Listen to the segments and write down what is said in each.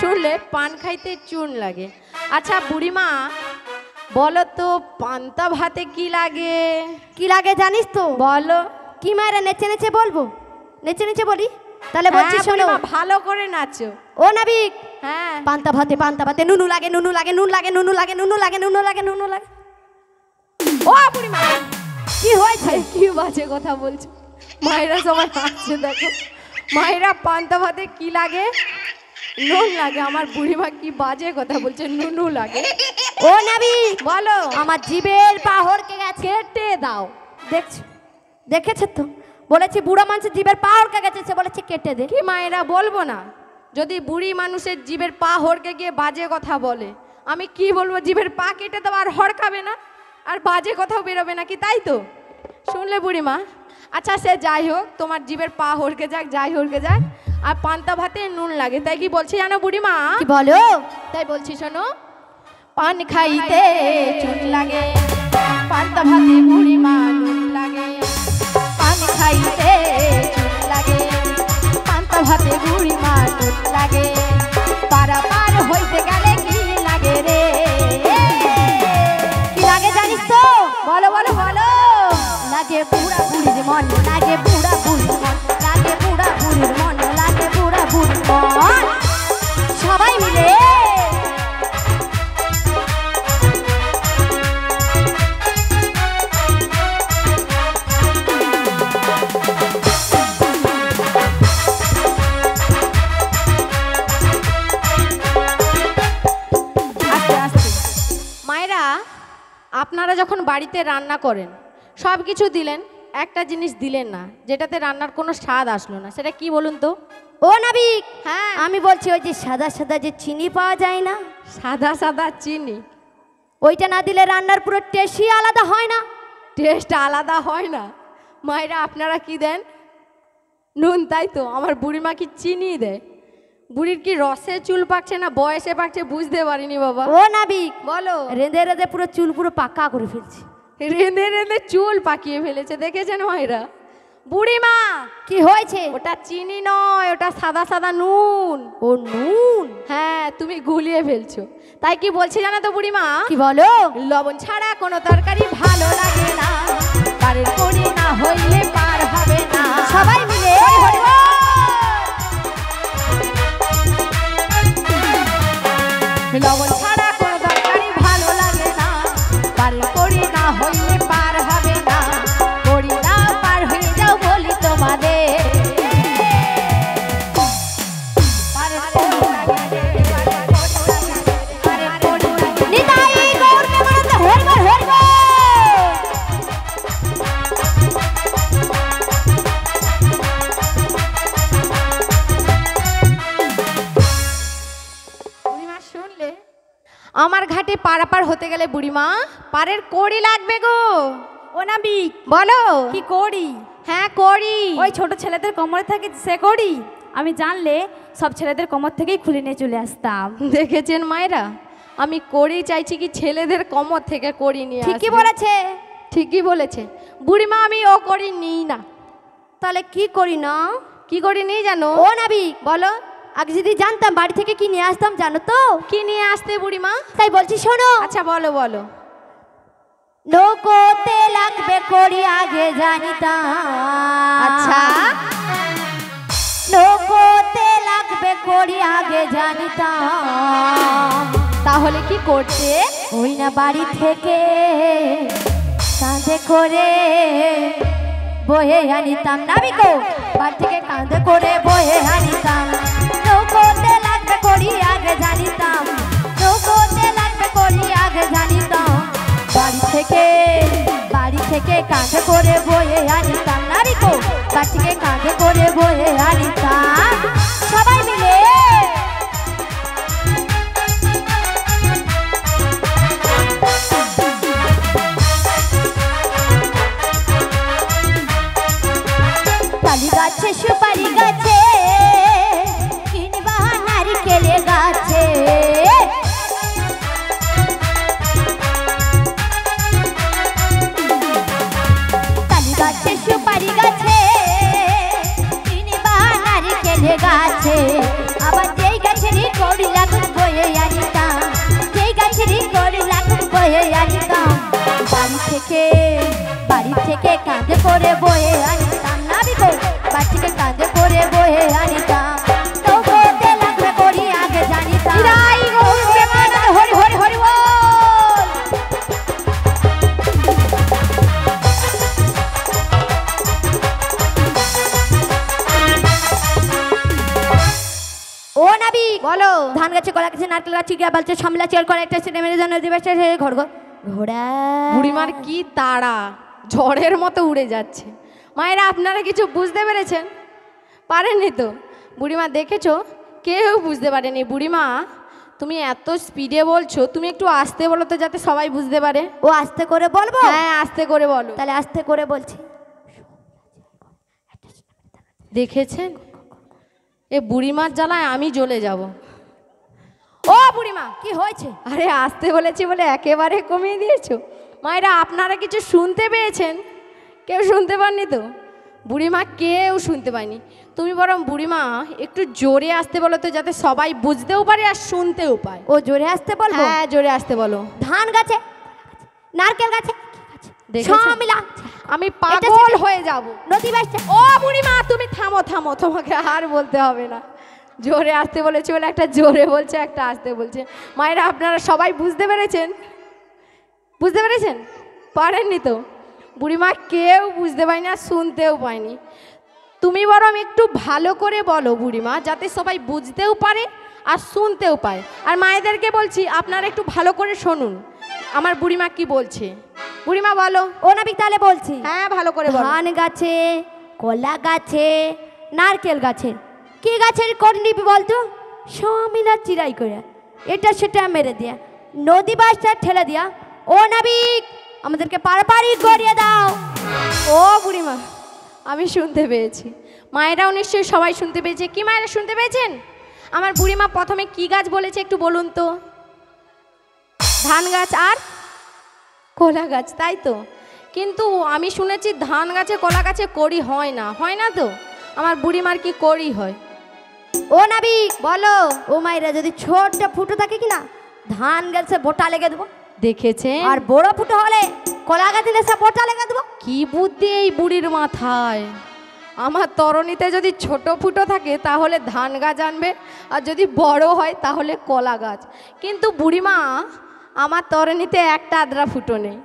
শুনলে পান খাইতে চুন লাগে। আচ্ছা বুড়িমা বলো তো পান্তা ভাতে কি লাগে? কি লাগে জানিস তো? বলো। কি মায়েরা নেচে নেচে বলবো? নেচে নেচে বলি? তাহলে বলছি শোনো, ভালো করে নাচো। ও নাবিক, হ্যাঁ পান্তা ভাতে নুনু লাগে, নুনু লাগে, নুন লাগে, নুনু লাগে, নুনু লাগে, নুনু লাগে, নুনু লাগে। ও বুড়িমা কি হয়েছে? কি বাজে কথা বলছো? মায়েরা সবাই হাসছে দেখো। মায়েরা পান্তা ভাতে কি লাগে? নুন লাগে। আমার বুড়িমা কি বাজে কথা বলছে, নুনু লাগে। ও নাবিক বলো। আমার জিভের পাহড়কে গেছে, কেটে দাও। দেখেছো তো? বলেছি বুড়া মানুষের জিভের পা হড়কে গেছে, সে বলেছে কেটে দে। কি মায়েরা বলবো না? যদি বুড়ি মানুষের জিভের পা হড়কে গিয়ে বাজে কথা বলে, আমি কি বলবো? জিভের পা কেটে দেবো, আর হড়কাবে না, আর বাজে কথাও বেরোবে নাকি, তাই তো? শুনলে বুড়িমা? আচ্ছা সে যাই হোক, তোমার জিভের পা হড়কে যাক, যাই হড়কে যাক, আর পান্তা ভাতে নুন লাগে, তাই কি বলছি জানো বুড়িমা? কি বলো? তাই বলছি শোনো, পান খাইতে চুন লাগে, পান্তা ভাতে বুড়িমা নুন লাগে। পান খাইতে চুন লাগে, পান্তা ভাতে বুড়িমা নুন লাগে। পারা পার হইতে গেলে কি লাগে রে? কি লাগে জানিস তো? বলো বলো বলো। লাগে বুড়া বুড়ির মন, লাগে বুড়া বুড়ির মন, লাগে বুড়া বুড়ির মন, লাগে বুড়া বুড়ির মন। সবাই মিলে আপনারা যখন বাড়িতে রান্না করেন সব কিছু দিলেন, একটা জিনিস দিলেন না যেটাতে রান্নার কোনো স্বাদ আসলো না, সেটা কি বলুন তো? ও নাবিক, হ্যাঁ আমি বলছি ওই যে সাদা সাদা যে চিনি পাওয়া যায় না, সাদা সাদা চিনি, ওইটা না দিলে রান্নার পুরো টেস্টই আলাদা হয় না। টেস্ট আলাদা হয় না? মায়েরা আপনারা কি দেন? নুন, তাই তো? আমার বুড়িমা কি চিনি দেয়? বুড়ির কি রসে চুল পাকছে না বয়সে পাকছে বুঝতে পারিনি বাবা। ও নাবিক বলো। রেঁধে রেঁধে পুরো চুল পুরো পাকা করে ফেলছি। রেঁধে রেঁধে চুল পাকিয়ে ফেলেছে, দেখেছেন মায়েরা? বুড়িমা কি হয়েছে? ওটা চিনি নয়, ওটা সাদা সাদা নুন। ও নুন? হ্যাঁ তুমি গুলিয়ে ফেলছো। তাই কি বলছি জানো তো বুড়িমা? কি বলো? লবণ ছাড়া কোনো তরকারি ভালো লাগে না, পারের করি না হইলে পার হবে না। সবাই মিলে লবণ ছাড়া কোনো তরকারি ভালো লাগে না, পারের করি না হইলে পার হবে না। করি না পার হয়ে যাও বলি তোমাদের। আমার ঘাটে পারাপার হতে গেলে বুড়িমা পারের কড়ি লাগবে গো। ও নাবিক বলো। কি করি? হ্যাঁ কড়ি। ওই ছোট ছেলেদের কোমরে থাকে সে করি। আমি জানলে সব ছেলেদের কোমর থেকেই খুলে নিয়ে চলে আসতাম। দেখেছেন মায়েরা, আমি কড়ি চাইছি কি ছেলেদের কোমর থেকে কড়ি নিয়ে? ঠিকই বলেছে, ঠিকই বলেছে বুড়িমা, আমি ও কড়ি নিই না। তাহলে কি করি না? কি করি নিই জানো? ও নাবিক বলো। আগে যদি জানতাম বাড়ি থেকে কি নিয়ে আসতাম জানো তো? কি নিয়ে আসতে বুড়িমা? তাই বলছি শোনো। আচ্ছা বলো বলো। নৌকোতে লাগবে কড়ি আগে জানিতাম। আচ্ছা নৌকোতে লাগবে কড়ি আগে জানিতাম। তাহলে কি করতে? ওই না বাড়ি থেকে কাঁধে করে বয়ে আনিতাম। নাবিকো বাড়ি থেকে কাঁধে করে বয়ে আনিতাম। নৌকোতে লাগবে কড়ি আগে জানিতাম। নৌকোতে লাগবে কড়ি আগে জানিতাম। বাড়ি থেকে কাঁধে করে বয়ে আনিতাম। নাবিকো বাড়ি থেকে কাঁধে করে বয়ে আনিতাম। সবাই মিলে তালি গাছে সুপারি গাছে কিনবা নারিকেলে গাছে। তালি গাছে সুপারি গাছে কিনবা নারিকেলে গাছে। বাড়ি থেকে কাঁধে করে বয়ে আনিতাম নাবি গো বাড়ি থেকে কাঁধে করে বয়ে আনিতাম তবু লাগবে করি আগে জানিতাম হরি হরি হরি বল। ও নাবি বলো। ধান গাছে কলা গাছে নারকেল গাছে গিয়া বলছে সামলা চেয়ার করে একটা সিনেমের জন্য দিবসে ঘর ঘর ঘোড়া বুড়িমার কি তাড়া, ঝড়ের মতো উড়ে যাচ্ছে। মায়েরা আপনারা কিছু বুঝতে পেরেছেন? পারেননি তো? বুড়িমা দেখেছো, কেউ বুঝতে পারেনি। বুড়িমা তুমি এত স্পিডে বলছো, তুমি একটু আস্তে বলো তো যাতে সবাই বুঝতে পারে। ও আস্তে করে বলবো? হ্যাঁ আস্তে করে বলো। তাহলে আস্তে করে বলছি। দেখেছেন, এ বুড়িমার জ্বালায় আমি জ্বলে যাব। ও বুড়িমা কি হয়েছে? আরে আসতে বলেছি বলে একেবারে কমিয়ে দিয়েছো। মায়েরা আপনারা কিছু শুনতে পেয়েছেন? কেউ শুনতে পাননি তো? বুড়িমা কেউ শুনতে পায়নি। তুমি বরং বুড়িমা একটু জোরে আসতে বলো তো যাতে সবাই বুঝতেও পারে আর শুনতেও পায়। ও জোরে আসতে বলবো? হ্যাঁ জোরে আসতে বলো। ধান গাছে নারকেল গাছে দেখেছেন? মিলা আমি পাগল হয়ে যাব। নদী বাসছে। ও বুড়িমা তুমি থামো থামো, তোমাকে আর বলতে হবে না। জোরে আসতে বলেছে বলে একটা জোরে বলছে, একটা আসতে বলছে। মায়েরা আপনারা সবাই বুঝতে পেরেছেন? বুঝতে পেরেছেন? পারেননি তো? বুড়িমা কেউ বুঝতে পায়নি আর শুনতেও পায়নি। তুমি বরং একটু ভালো করে বলো বুড়িমা, যাতে সবাই বুঝতেও পারে আর শুনতেও পায়। আর মায়েদেরকে বলছি আপনারা একটু ভালো করে শুনুন আমার বুড়িমা কি বলছে। বুড়িমা বলো। ও নাবি তাহলে বলছি। হ্যাঁ ভালো করে বলো। ধান গাছে কলা গাছে নারকেল গাছে কি গাছের করে নিবি বলতো? সমিলা চিরাই করে এটা সেটা মেরে দিয়া নদী বাসটা ঠেলে দিয়া। ও নাবিক আমাদেরকে পারাপারি করিয়ে দাও। ও বুড়িমা আমি শুনতে পেয়েছি, মায়েরাও নিশ্চয়ই সবাই শুনতে পেয়েছে। কি মায়েরা শুনতে পেয়েছেন? আমার বুড়িমা প্রথমে কি গাছ বলেছে একটু বলুন তো? ধান গাছ আর কলা গাছ, তাই তো? কিন্তু আমি শুনেছি ধান গাছে কলা গাছে কড়ি হয় না, হয় না তো? আমার বুড়িমার কি কড়ি হয়? ও নাবিক বলো। ও মাইরা যদি ছোট্ট ফুটো থাকে কিনা ধান গাছে বোটা লেগে দেবো, দেখেছেন? আর বড় ফুটো হলে কলা গাছে সে বোটা লেগে দেবো। কি বুদ্ধি এই বুড়ির মাথায়! আমার তরণীতে যদি ছোট ফুটো থাকে তাহলে ধান গাছ আনবে, আর যদি বড় হয় তাহলে কলা গাছ। কিন্তু বুড়িমা আমার তরণীতে একটা আদ্রা ফুটো নেই।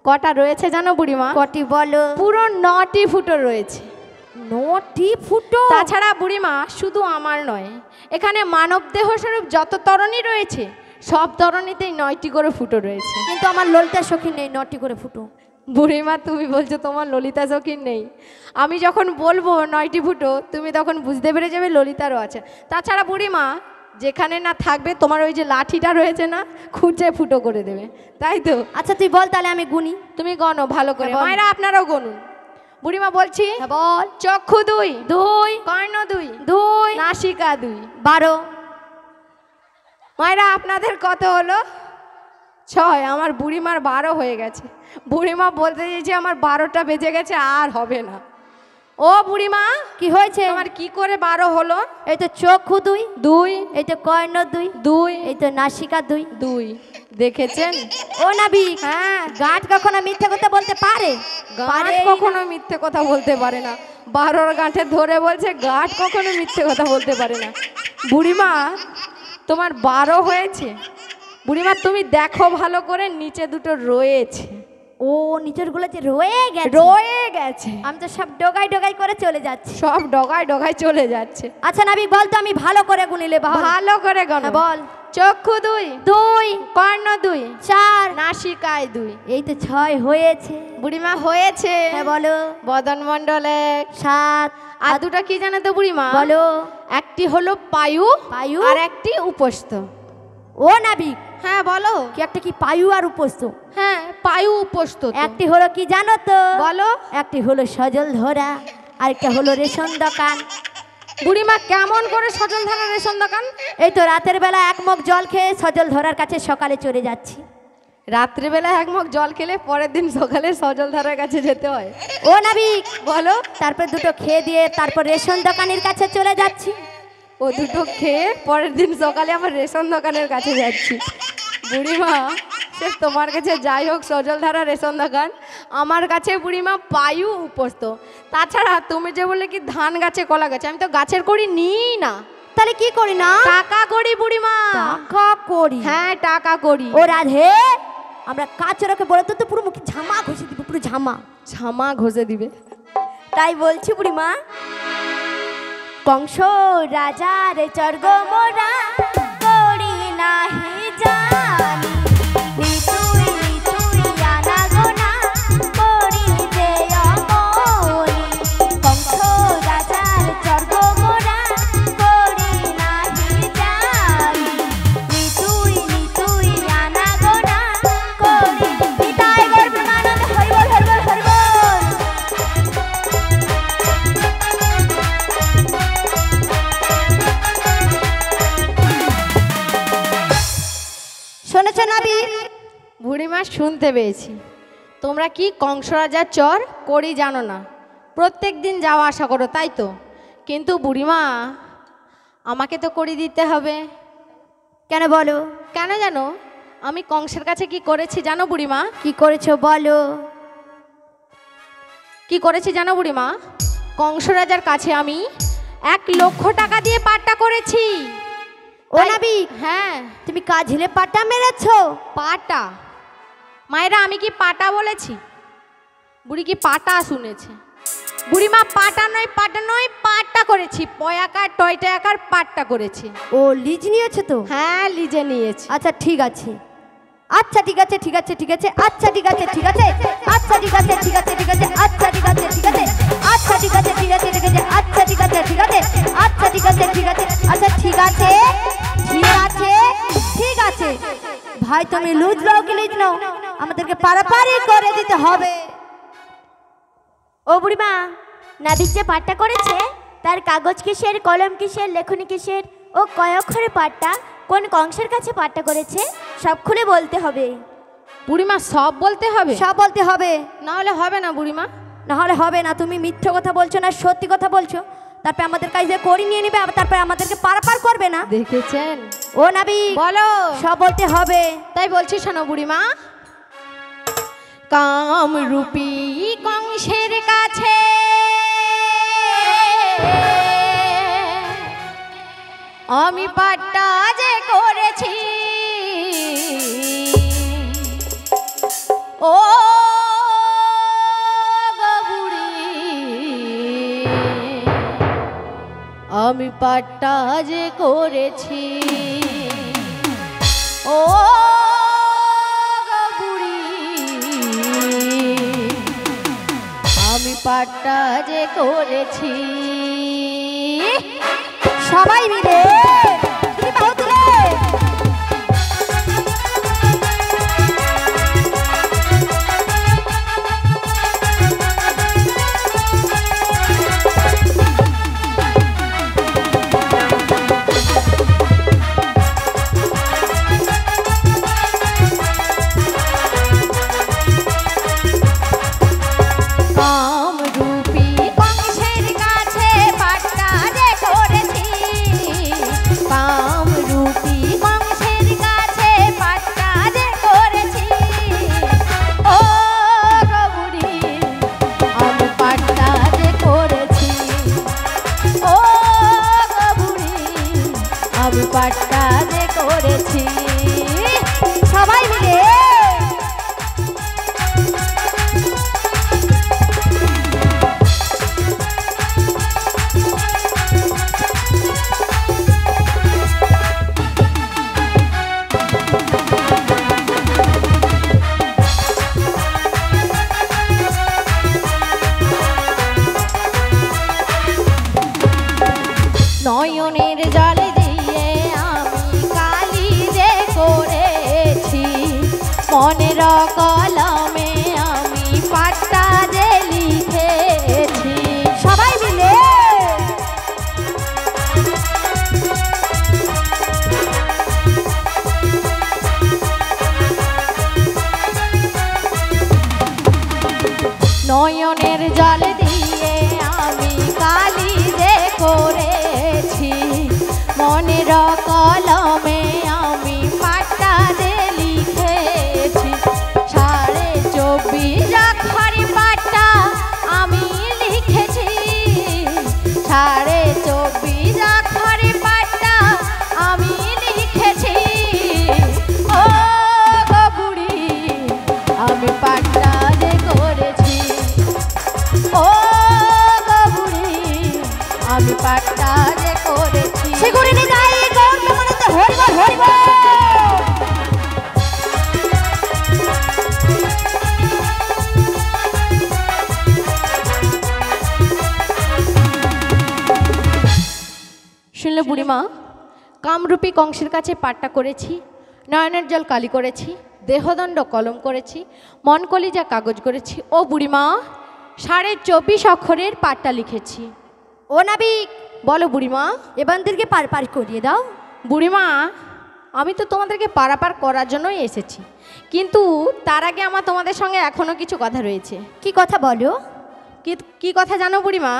কটা রয়েছে জানো বুড়িমা? কটি বলো? পুরো 9টি ফুটো রয়েছে। 9টি ফুটো? তাছাড়া বুড়িমা শুধু আমার নয়, এখানে মানব দেহ স্বরূপ যত তরণী রয়েছে সব তরণীতেই 9টি করে ফুটো রয়েছে। কিন্তু আমার ললিতা সখী নেই 9টি করে ফুটো। বুড়িমা তুমি বলছো তোমার ললিতা সখীর নেই, আমি যখন বলবো 9টি ফুটো তুমি তখন বুঝতে পেরে যাবে ললিতারও আছে। তাছাড়া বুড়িমা যেখানে না থাকবে তোমার ওই যে লাঠিটা রয়েছে না, খুঁজে ফুটো করে দেবে, তাই তো? আচ্ছা তুই বল তাহলে আমি গুনি। তুমি গণো ভালো করে। হ্যাঁ, বল। মায়েরা আপনারাও গনুন। বুড়িমা বলছি। হ্যাঁ, বল। চক্ষু 2, 2, কর্ণ 2, 2, নাসিকা 2, 12। মায়েরা আপনাদের কত হলো? 6। আমার বুড়িমার 12 হয়ে গেছে। বুড়িমা বলতে চাইছে আমার 12টা বেজে গেছে, আর হবে না। ও বুড়িমা কি হয়েছে? তোমার কি করে 12 হলো? এই তো চক্ষু 2, 2, এই তো কর্ণ 2, 2, এই তো নাসিকা 2, 2। দেখেছেন? ও নাবি হ্যাঁ, গাঁট কখনো মিথ্যে কথা বলতে পারে? গাঁট কখনো মিথ্যে কথা বলতে পারে না। 12 গাঁঠে ধরে বলছে গাঁট কখনো মিথ্যে কথা বলতে পারে না। বুড়িমা তোমার 12 হয়েছে। বুড়িমা তুমি দেখো ভালো করে, নিচে দুটো রয়েছে। ও নিচের গুলো যে রয়ে গেছে। রয়ে গেছে। আমি তো সব ডগাই ডগাই করে চলে যাচ্ছি। সব ডগায় ডগায় চলে যাচ্ছে। আচ্ছা নাবি বল তো আমি ভালো করে গুনিলে ভালো করে গণ। হ্যাঁ, বল। চক্ষু 2, 2, কর্ণ 2, 4, নাসিকায় 2। এই তো 6 হয়েছে। বুড়িমা হয়েছে। হ্যাঁ বলো। বদন মণ্ডলে 7। আর দুটো কি জানো তো বুড়িমা? বলো। একটি হলো পায়ু, পায়ু আর একটি উপস্থ। ও নাবি হ্যাঁ বলো। কি একটা কি পায়ু আর উপস্থ? হ্যাঁ পায়ু উপস্থ। একটি হলো কি জানো তো? বলো। একটি হলো সজল ধরা, আর একটা হলো রেশন দোকান। বুড়িমা কেমন করে সজল ধরা রেশন দোকান? এই তো রাতের বেলা এক মগ জল খেয়ে সজল ধরার কাছে সকালে চলে যাচ্ছি। রাত্রিবেলা এক মগ জল খেলে পরের দিন সকালে সজল ধারার কাছে যেতে হয়। ও নাবিক বলো। তারপর দুটো খেয়ে দিয়ে তারপর রেশন দোকানের কাছে চলে যাচ্ছি। ও দুটো খেয়ে পরের দিন সকালে আবার রেশন দোকানের কাছে যাচ্ছি। বুড়িমা সে তোমার কাছে যাই হোক সজলধারা রেশন দোকান, আমার কাছে বুড়িমা পায়ু উপস্ত। তাছাড়া তুমি যে বললে কি ধান গাছে কলা গাছে, আমি তো গাছের কড়ি নিই না। তাহলে কি করি না? টাকা করি বুড়িমা। টাকা করি? হ্যাঁ টাকা করি। ও রাধে, আমরা কাচরাকে বলে তো পুরো মুখে ঝামা ঘষে দিব, পুরো ঝামা ঝামা ঘষে দিবে। তাই বলছি বুড়িমা, কংস রাজার চর্গ মোরা করি নাহি জানি, তুই তুই আনা গোনা করি যে অমনি। কংস রাজার স্বর্গ মোরা করি নাহি জানি, তুই তুই আনা গোনা করি। নিতাই গৌর প্রেমানন্দ, হরি বল হরি বল হরি বল। শুনেছ নাবির? বুড়িমা শুনতে পেয়েছি তোমরা কি কংস রাজার চর করি জানো না, প্রত্যেক দিন যাওয়া আসা করো তাই তো। কিন্তু বুড়িমা আমাকে তো করি দিতে হবে। কেন বলো? কেন জানো আমি কংসের কাছে কি করেছি জানো বুড়িমা? কি করেছো বলো? কি করেছি জানো বুড়িমা? কংস রাজার কাছে আমি 1,00,000 টাকা দিয়ে পাট্টা করেছি। ও নাবিক, হ্যাঁ তুমি কাঝিলে পাটা মেরেছো? পাটা? মায়েরা আমি কি পাটা বলেছি? বুড়ি কি পাটা শুনেছে? বুড়িমা পাটা নয় পাট্টা করেছি, পয়াকার টয়টা আকার পাট্টা করেছি। ও লিজ নিয়েছো তো? হ্যাঁ লিজে নিয়েছি। আচ্ছা ঠিক আছে, আচ্ছা ঠিক আছে ঠিক আছে ঠিক আছে, আচ্ছা ঠিক আছে ঠিক আছে, আচ্ছা ঠিক আছে ঠিক আছে ঠিক আছে, আচ্ছা ঠিক আছে ঠিক আছে, আচ্ছা ঠিক আছে ঠিক আছে ঠিক আছে, আচ্ছা ঠিক আছে ঠিক আছে, আচ্ছা ঠিক আছে ঠিক আছে, আচ্ছা ঠিক আছে ঠিক আছে ঠিক আছে। ভাই তুমি লুজ নাও কি লিজ নাও, আমাদেরকে পারাপারি করে দিতে হবে। ও বুড়িমা, নাবিক যে পাট্টা করেছে তার কাগজ কিসের, কলম কিসের, লেখনী কিসের, ও কয় অক্ষরে পাট্টা, কোন কংসের কাছে পাট্টা করেছে, সব খুলে বলতে হবে। বুড়িমা সব বলতে হবে? সব বলতে হবে, না হলে হবে না বুড়িমা। না হলে হবে না। তুমি মিথ্যে কথা বলছো না সত্যি কথা বলছো, তারপর আমাদের কাছে করি নিয়ে নিবে, তারপর আমাদেরকে পারাপার করবে না। দেখেছেন? ও নাবিক বলো। সব বলতে হবে। তাই বলছি শোনো বুড়িমা, কামরূপী কংসের কাছে আমি পাট্টা যে করেছি, ও গো বুড়ি আমি পাট্টা যে করেছি, ও গো বুড়ি আমি পাট্টা যে করেছি। সবাই মিলে পাট্টা যে করেছি। সবাই মিলে নয়নের জল দিয়ে আমি কালি যে করেছি, মনের কলমে আমি পাট্টা যে লিখেছি। সবাই মিলে নয়নের জল দিয়ে আমি কালি যে করেছি, মনের কলমে আমি পাট্টা যে লিখেছি। বুড়িমা, কামরূপী কংসের কাছে পাঠটা করেছি, নয়নের জল কালি করেছি, দেহদণ্ড কলম করেছি, মন কলিজা কাগজ করেছি। ও বুড়িমা, 24.5 অক্ষরের পাঠটা লিখেছি। ও নাবিক, বলো বুড়িমা। এবারদেরকে পার পার করিয়ে দাও। বুড়িমা, আমি তো তোমাদেরকে পারাপার করার জন্যই এসেছি, কিন্তু তার আগে আমার তোমাদের সঙ্গে এখনও কিছু কথা রয়েছে। কি কথা বলো? কি কথা জানো বুড়িমা?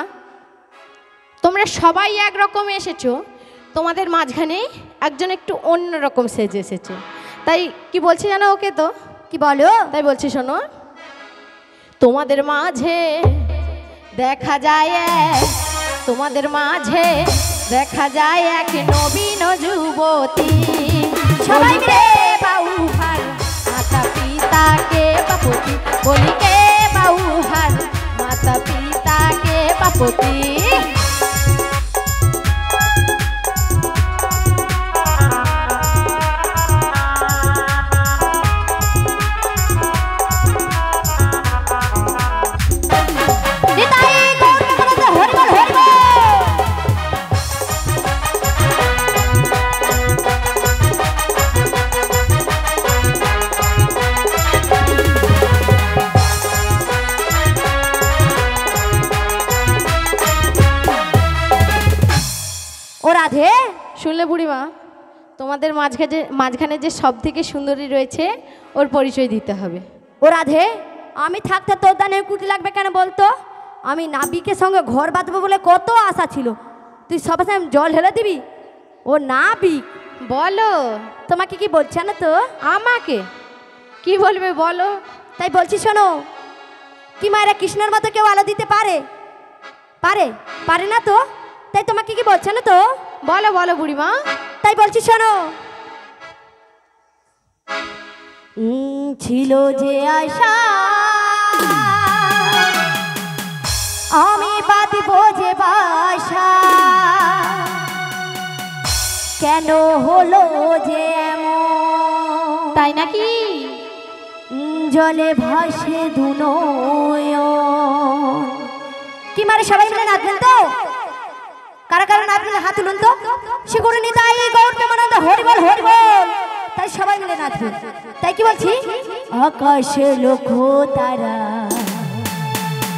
তোমরা সবাই একরকম এসেছো, তোমাদের মাঝখানে একজন একটু অন্যরকম সেজে এসেছে। তাই কি বলছি জানো? ওকে তো কি বলো? তাই বলছি শোনো। তোমাদের মাঝে দেখা যায় তোমাদের মাঝে দেখা যায় এক নবীন যুবতী। সবাই মিলে বাউহার মাতা পিতাকে বাপতি, বলি কে বাউহার মাতা পিতাকে বাপতি। রাধে, শুনলে বুড়িমা, তোমাদের মাঝখানে যে সব থেকে সুন্দরী রয়েছে ওর পরিচয় দিতে হবে। ও রাধে, আমি থাকতে তোর দানে কুটি লাগবে কেন বলতো? আমি নাবিকের সঙ্গে ঘর বাঁধবো বলে কত আশা ছিল, তুই সবার সামনে জল ঢেলে দিবি? ও নাবিক। বলো, তোমাকে কি বলছে না তো? আমাকে কি বলবে বলো? তাই বলছি শোনো, কি মায়েরা কৃষ্ণের মতো কেউ আলো দিতে পারে? পারে? পারে না তো। তাই তোমাকে কি বলছে না তো? বলো বলো বুড়িমা। তাই বলছি শোনো। ছিল যে আশা আমি বাঁধব যে বাসা, কেন হলো যে এমন? তাই নাকি? জলে ভাসে দুনয়ন। কি মারে সবাই মিলে নাচবেন তো? কারা কারা নাচবেন হাত তুলুন তো। শিগুরি নিতাই গৌর প্রেমানন্দ হরি বল হরি বল। তাই সবাই মিলে নাচবেন। তাই কি বলছি? আকাশে লক্ষ্য তারা।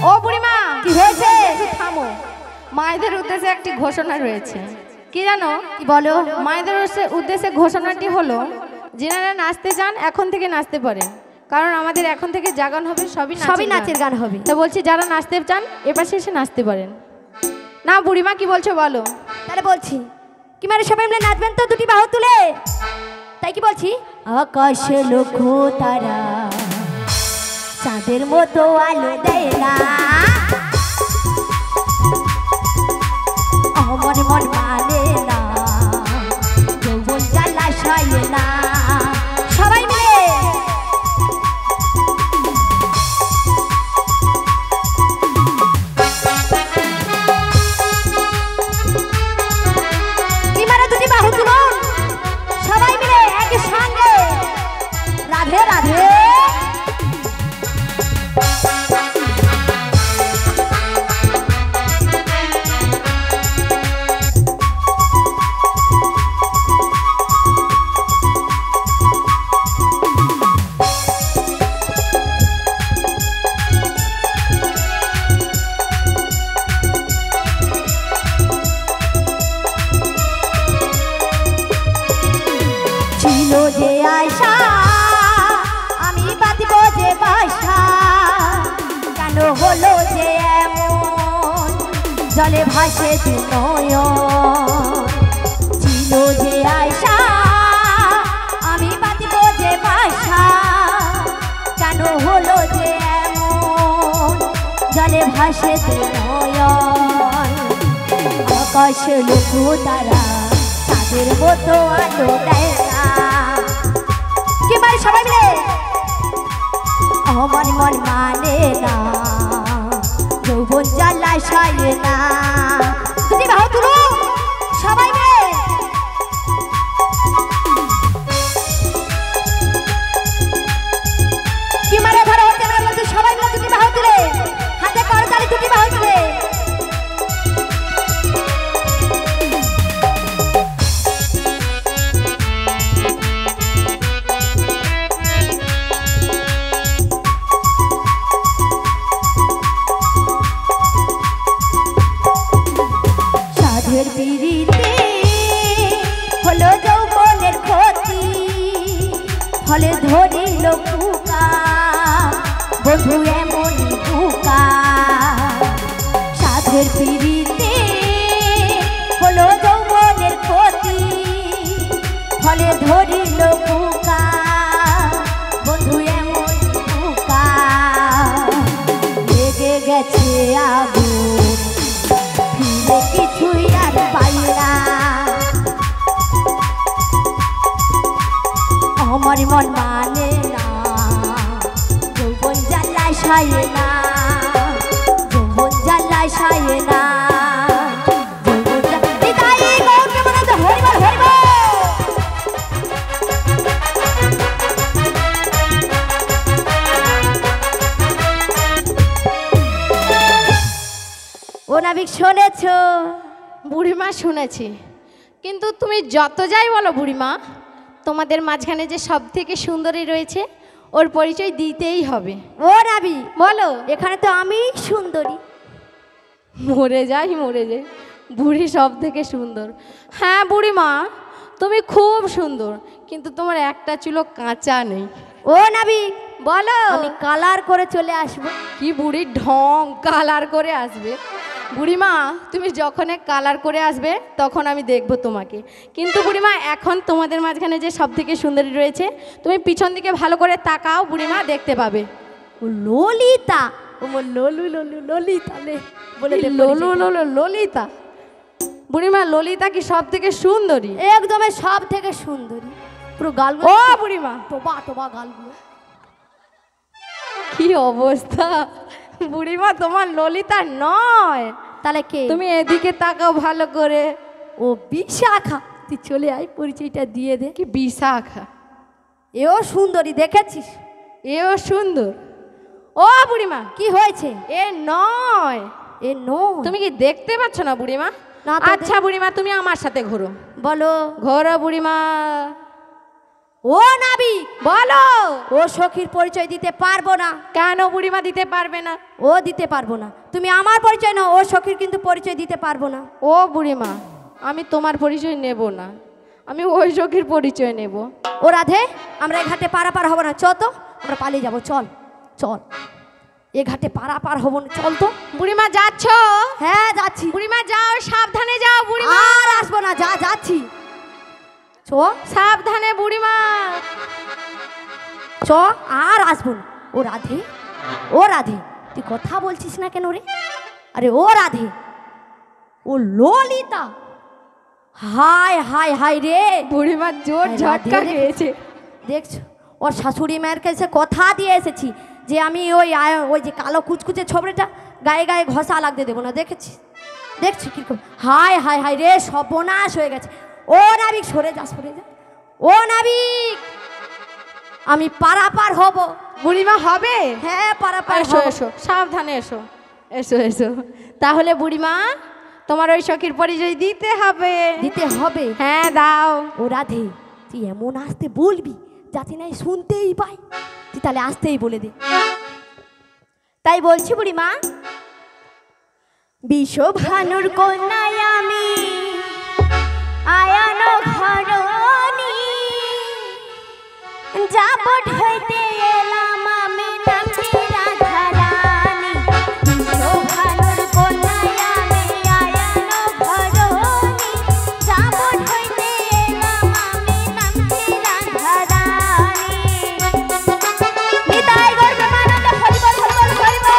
ও বুড়িমা, কি হয়েছে? থামো, মায়েদের উদ্দেশ্যে একটি ঘোষণা রয়েছে। কি জানো? কি বলো? মায়েদের উদ্দেশ্যে ঘোষণাটি হলো, যেনারা নাচতে চান এখন থেকে নাচতে পারেন, কারণ আমাদের এখন থেকে জাগান হবে, সবই নাচের গান হবে। তো বলছি যারা নাচতে চান এপাশে এসে নাচতে পারেন। না বুড়িমা, কি বলছো বলো? তাহলে বলছি, কি মারে সবাই মিলে নাচবেন তো দুটি বাহু তুলে। তাই কি বলছি? আকাশে লক্ষ্য তারা চাঁদের মতো আলো দেয় না, আমার মন মানে না, যৌবন জ্বালা সয় না। সবাই মিলে দুটি বাহু তুলুন, সবাই মিলে একই সঙ্গে। রাধে রাধে। ছিল যে আশা আমি বাঁধব যে বাসা, কেন হলো যে এমন? জলে ভাসে দুনয়ন। ছিল যে আশা আমি বাঁধব যে বাসা, কেন হলো যে এমন? জলে ভাসে দুনয়ন। আকাশে লক্ষ্য তারা চাঁদের মতো আলো দেয় না। কি মারে সবাই মিলে? আমার মন মানে না, যৌবন জ্বালা সয় না। দুটি বাহু তুলো সবাই মিলে। কি মারে ধরো সবাই মিলে দুটি বাহু তুলে, হাতে করতালি দুটি বাহু তুলে। কুকা বন্ধু এমনই কুকা সাধের পিড়িতে হলো যৌবনের ক্ষতি ফলে ধরিল কুকা বন্ধু এমন কুকা লেগে গেছে আগুন ফিরে কিছুই আর পাই না আমার মন মানে না যৌবন জ্বালায় সায়ে না যৌবন জ্বালায় সায়ে না ও নাবিক শুনেছ? বুড়িমা শুনেছি, কিন্তু তুমি যত যাই বলো বুড়িমা, তোমাদের মাঝখানে যে সব থেকে সুন্দরী রয়েছে ওর পরিচয় দিতেই হবে। ও নাবি বলো, এখানে তো আমি সুন্দরী। মরে যাই বুড়ি সব থেকে সুন্দর। হ্যাঁ বুড়িমা, তুমি খুব সুন্দর, কিন্তু তোমার একটা চুলো কাঁচা নেই। ও নাবি বলো, আমি কালার করে চলে আসবো। কি বুড়ি ঢং, কালার করে আসবে? বুড়িমা, তুমি যখন কালার করে আসবে তখন আমি দেখব তোমাকে। কিন্তু বুড়িমা, এখন তোমাদের মাঝখানে যে সব থেকে সুন্দরী রয়েছে, তুমি পিছন দিকে ভালো করে তাকাও বুড়িমা, দেখতে পাবে। ও ললিতা, ও ললু ললু ললিতা লে বলে দে, ললু ললু ললিতা। বুড়িমা, ললিতা কি সব থেকে সুন্দরী? একদম সব থেকে সুন্দরী, পুরো গালগুলো। ও বুড়িমা, টোবা টোবা গালগুলো। কি অবস্থা বুড়িমা, তোমার ললিতা নয়। তাহলে কে? তুমি এদিকে তাকাও ভালো করে। ও বিশাখা, তুই চলে আয়, পরিচয়টা দিয়ে দে। কি বিশাখা? এও সুন্দরী, দেখেছিস? এও সুন্দর। ও বুড়িমা, কি হয়েছে? এ নয়। এ নয়। তুমি কি দেখতে পাচ্ছ না বুড়িমা? না তো। আচ্ছা বুড়িমা, তুমি আমার সাথে ঘোরো। বলো। ঘোরো বুড়িমা। ও নাবি বলো। ও সখীর পরিচয় দিতে পারবো না। কেন বুড়িমা দিতে পারবে না? ও দিতে পারবো না। তুমি আমার পরিচয় নাও, ও সখীর কিন্তু পরিচয় দিতে পারবো না। ও বুড়িমা, আমি তোমার পরিচয় নেব না, আমি ওই সখীর পরিচয় নেব। ও রাধে, আমরা এই ঘাটে পারাপার হবো না, চ তো, আমরা পালিয়ে যাবো। চল চল, এ ঘাটে পারাপার হবো না, চল তো। বুড়িমা যাচ্ছ? হ্যাঁ যাচ্ছি। বুড়িমা যাও, সাবধানে যাও বুড়িমা। আর আসবো না, যা যাচ্ছি। চ সাবধানে বুড়িমা। চ, আর আসবো না। ও রাধে, ও রাধে, তুই কথা বলছিস না কেন রে? আরে ও রাধে, ও ললিতা। হায় হায় হায় রে, বুড়িমা জোর হায় ঝটকা রাধে রে। খেয়েছে। দেখছো, ওর শাশুড়ি মায়ের কাছে কথা দিয়ে এসেছি যে আমি ওই যে কালো কুচকুচে ছবড়িটা গায়ে গায়ে ঘষা লাগতে দেবো না। দেখেছিস? দেখছি কিরকম। হায় হায় হায় রে, সর্বনাশ হয়ে গেছে। ও নাবিক, সরে যা সরে যা। ও নাবিক, আমি পারাপার হব। বুড়িমা হবে? হ্যাঁ পারাপার এসো হব। এসো, সাবধানে এসো। এসো এসো। তাহলে বুড়িমা, তোমার ওই সখীর পরিচয় দিতে হবে। দিতে হবে? হ্যাঁ দাও। ও রাধে, তুই এমন আসতে বলবি যাতে নাই শুনতেই পাই। তুই তাহলে আসতেই বলে দে। তাই বলছি বুড়িমা, বিশ্বভানুর কন্যায় আমি আয়ান ঘরণী, যাবট হইতে এলাম আমি নামে রাধারানী। বিশ্বভানুর কন্যায় আমি আয়ান ঘরণী, যাবট হইতে এলাম আমি নামে রাধারানী। নিতাই গৌর প্রেমানন্দ, হরি বল হরি বল হরি বল।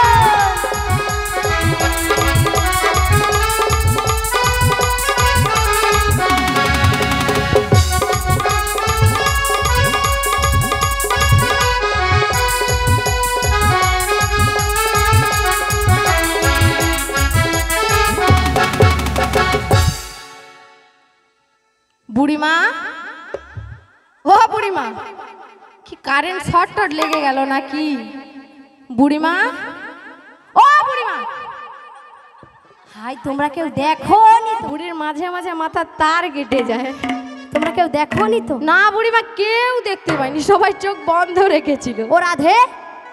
বুড়িমা, ও বুড়িমা, কি কারেন্ট শর্ট লেগে গেল নাকি? বুড়িমা, ও বুড়িমা। হাই, তোমরা কেউ দেখো নি তো? বুড়ির মাঝে মাঝে মাথা তার কেটে যায়। তোমরা কেউ দেখো নি তো? না বুড়িমা, কেউ দেখতে পায়নি, সবাই চোখ বন্ধ রেখেছিল। ও রাধে,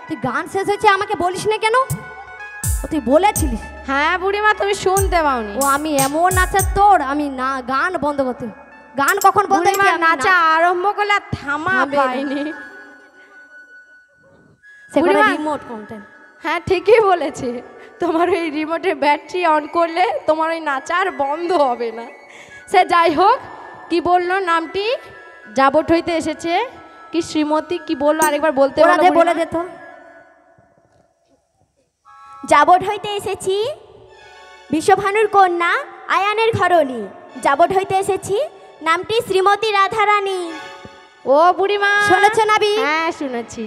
তুই গান শেষ হয়েছে আমাকে বলিস না কেন? ও তুই বলেছিলিস। হ্যাঁ বুড়িমা, তুমি শুনতে পাওনি। ও আমি এমন নাচে তোর, আমি না গান বন্ধ করতে। গান কখন বন্ধ বুড়িমা হয়েছে? নাচা আরম্ভ করলে আর থামা থামবে না। পায়নি। সেখানে বুড়িমা, রিমোট কন্ট্রোল। হ্যাঁ ঠিকই বলেছে, তোমার ওই রিমোটের ব্যাটারি অন করলে তোমার ওই নাচার বন্ধ হবে না। সে যাই হোক, কি বললো নামটি? যাবট হইতে এসেছে কি শ্রীমতী, কি বললো আরেকবার বলতে বলো বলে বুড়িমা। দে তো। যাবট হইতে এসেছি বিশ্বভানুর কন্যা আয়ানের ঘরণী। যাবট হইতে এসেছি, নামটি শ্রীমতী রাধারানী। ও বুড়িমা, শুনেছ নাবি? হ্যাঁ শুনেছি।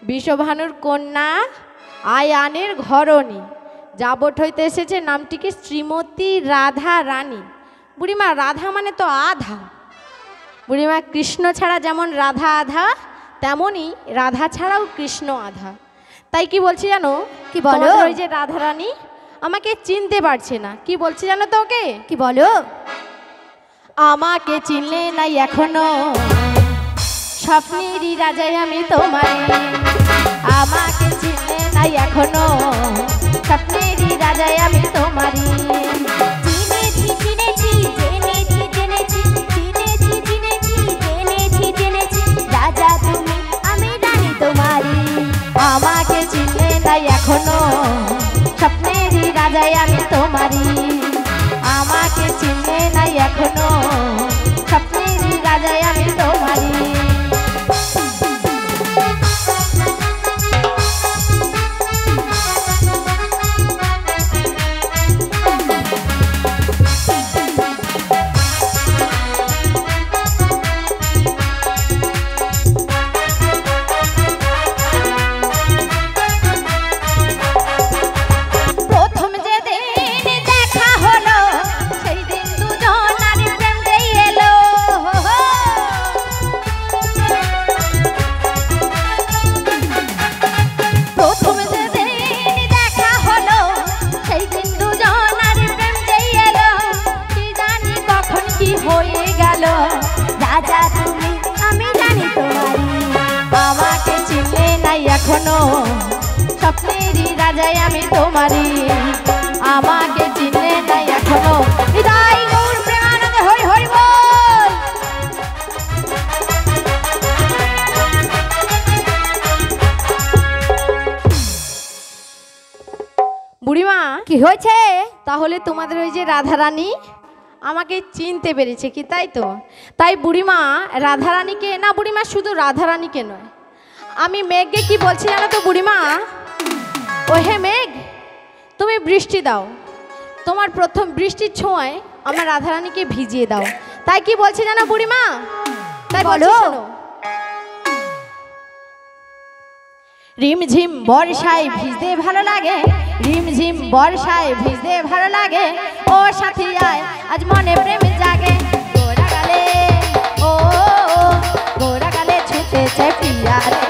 বিশ্বভানুর কন্যা আয়ানের ঘরণী, যাবট হইতে এসেছে, নামটি কি শ্রীমতী রাধা রানী। বুড়িমা, রাধা মানে তো আধা। বুড়িমা, কৃষ্ণ ছাড়া যেমন রাধা আধা, তেমনই রাধা ছাড়াও কৃষ্ণ আধা। তাই কি বলছি জানো? কি বলো? তোমাদের ওই যে রাধা রানী আমাকে চিনতে পারছে না। কি বলছি জানো তো ওকে? কি বলো? আমাকে চিনলে নাই এখনো, স্বপ্নেরই রাজাই আমি তোমারে। আমাকে চিনলে নাই এখনো, স্বপ্নেরই রাজাই আমি তোমারি। চিনেছি চিনেছি জেনেছি জেনেছি চিনেছি চিনেছি জেনেছি জেনেছি রাজা তুমি আমি রানী তোমারি। আমাকে চিনলে নাই এখনো, স্বপ্নেরই রাজাই আমি তোমারি। আমাকে চিনলে নাই এখনো, স্বপ্নেরই রাজাই আমি তোমারি। প্রথম যেদিন দেখা হলো, সেই দিন দুজনার প্রেম যেই এলো। প্রথম যেদিন দেখা হলো, সেই দিন দুজনার প্রেম যেই এলো। কি জানি কখন কি হয়ে গেল, রাজা তুমি আমি রানী তোমারি। আমাকে চিনলে নাই এখনো, স্বপ্নেরই রাজাই আমি তোমারি। আমাকে চিনলে নাই এখনো। হৃদয় গৌর প্রেমানন্দে হরি হরি বল। বুড়িমা, কি হয়েছে? তাহলে তোমাদের ওই যে রাধারানী আমাকে চিনতে পেরেছে কি, তাই তো? তাই বুড়িমা রাধারানীকে না, বুড়িমা শুধু রাধারানীকে নয়, আমি মেঘকে কি বলছি জানো তো বুড়িমা? ও হে মেঘ, তুমি বৃষ্টি দাও, তোমার প্রথম বৃষ্টির ছোঁয়ায় আমার রাধারানীকে ভিজিয়ে দাও। তাই কি বলছি জানো বুড়িমা? তাই বলো, বলো। শোনো। রিমঝিম বর্ষায় ভিজতে ভালো লাগে, রিমঝিম বর্ষায় ভিজতে ভালো লাগে। ও সাথী আয় আজ মনে প্রেম জাগে। গোরা গালে ও গোরা গালে ছুটেছে প্রিয়া রে,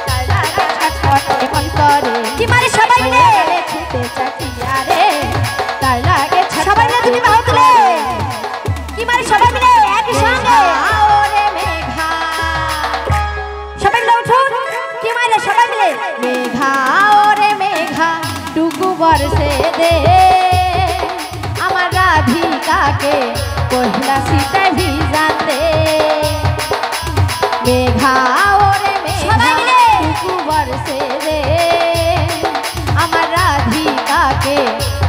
তার লাগে ছটফট মন করে। কি মারে সবাই মিলে? গোরা গালে ছুটেছে প্রিয়া রে, তার লাগে সবাই মিলে তুমি বাহু তুলে। কি মারে সবাই মিলে একই সঙ্গে? ওরে মেঘা, সবাই মিলে উঠুন। কি মারে সবাই মিলে? মেঘা ওরে মেঘা, টুকু বরসে দে আমার রাধিকাকে, পহলা শীতে ভিজাতে। মেঘা ওরে মেঘা, সবাই মিলে। টুকু বরসে দে আমার রাধিকাকে,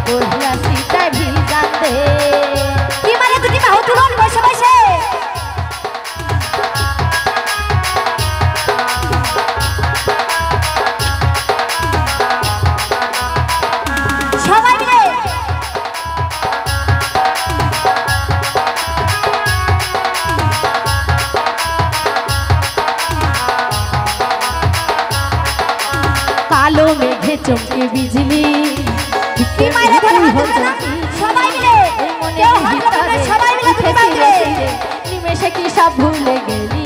পহলা শীতে ভিজাতে। কি মারে দুটি বাহু তুলুন বসে বসে। সবাই মিলে। কালো মেঘে চমকে বিজলি, কি মারে ধরে হাত তুলবে না? সবাই মিলে। কেউ হাত তুলবে না, সবাই মিলে তুমি বাঁধলে। নিমেষে কি সব ভুলে গেলি।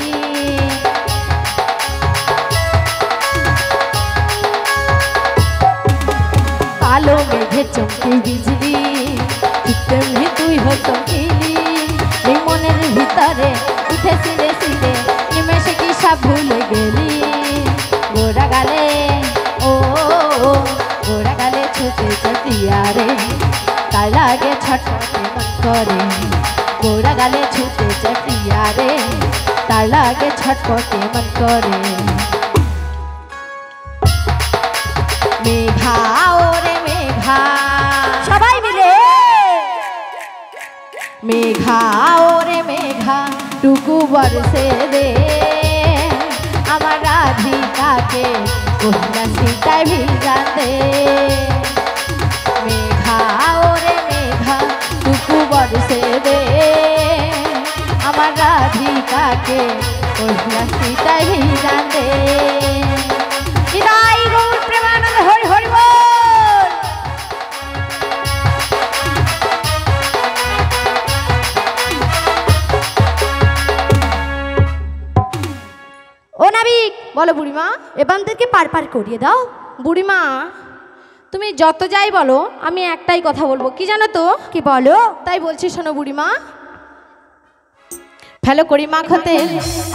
কালো মেঘে চমকে বিজলি, ঠিক তেমনি তুই হো চমকিলি। এই মনের ভিতরে উঠে সিরে সিরে, নিমেষে কি সব ভুলে গেলি। গোরা গালে ও গোরা গালে ছুটেছে প্রিয়া রে, তার লাগে ছটফটে মন করে। গোরা গালে ছুটেছে প্রিয়া রে, তার লাগে ছটফটে মন করে। মেঘা ওরে মেঘা, সবাই মিলে মেঘা ওরে মেঘা টুকু বরসে দে আমার রাধিকাকে কন্যা সীতায় ভিজা দে। মেঘা ওরে মেঘা টুকু বরসে দে আমার রাধিকাকে কন্যা সীতায় ভিজা দে। বিদায় গৌর প্রেমানন্দ হরি হরি বল। ও নাবিক, বলো বুড়িমা। এবারদেরকে পার পার করিয়ে দাও। বুড়িমা তুমি যত যাই বলো আমি একটাই কথা বলবো, কি জানো তো? কি বলো? তাই বলছি শোনো বুড়িমা। ফেলো করি মাখতে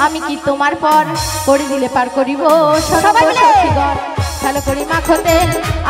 আমি কি তোমার পর করে দিলে পার করিব সবাই মিলে। সখীগণ। ফেলো করি মাখতে